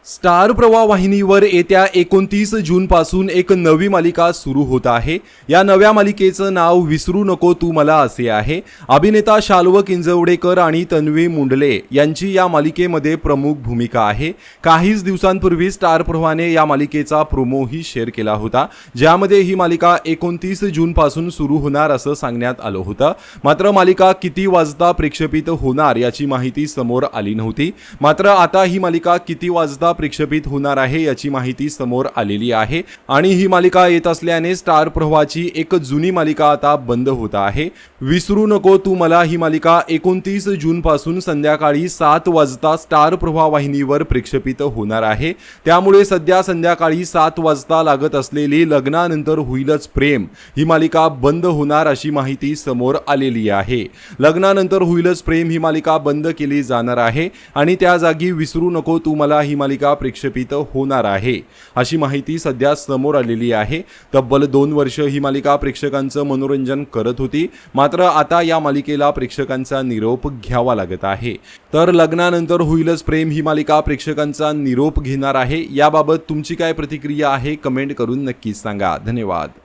Star प्रवाह वाहिनीवर येत्या 29 जून पासून एक नवी मालिका सुरू होत आहे। या नव्या मालिकेचं नाव विसरू नको तू मला असे आहे। अभिनेता शाल्व किंजवडेकर आणि तन्वी मुंडले यांची या मालिकेमध्ये प्रमुख भूमिका आहे। काहीच दिवसांपूर्वी स्टार प्रवाहाने या मालिकेचा प्रोमोही शेअर केला होता, ज्यामध्ये ही मालिका 29 जून पासून सुरू होणार असं सांगण्यात आलं होतं। मात्र मालिका किती वाजता प्रक्षेपित होणार याची माहिती समोर आली नव्हती। मात्र आता ही मालिका किती वाजता प्रक्षेपित होणार आहे याची माहिती समोर आलेली आहे आणि ही मालिका येत असल्याने स्टार प्रवाहाची एक जुनी मालिका आता बंद होत आहे। विसरू नको तू मला ही मालिका 29 जून पासून संध्याकाळी 7 वाजता स्टार प्रवाह वाहिनीवर प्रक्षेपित होणार आहे। त्यामुळे सध्या संध्याकाळी 7 वाजता लागत असलेली लग्नानंतर होईलच प्रेम ही मालिका बंद होणार अशी माहिती समोर आलेली आहे। लग्नानंतर होईलच प्रेम ही मालिका बंद केली जाणार आहे आणि त्या जागी विसरू नको तू मला ही मालिका प्रक्षेपित होणार आहे अशी माहिती सध्या समोर आलेली आहे। तब्बल 2 वर्ष ही मालिका प्रेक्षकांचं मनोरंजन करत होती, मात्र आता या मालिकेला प्रेक्षकांचा निरोप घ्यावा लागत आहे। तर लग्नानंतर होईलच प्रेम ही मालिका प्रेक्षकांचा निरोप घेणार आहे। याबाबत तुमची काय प्रतिक्रिया आहे कमेंट करून नक्की सांगा। धन्यवाद।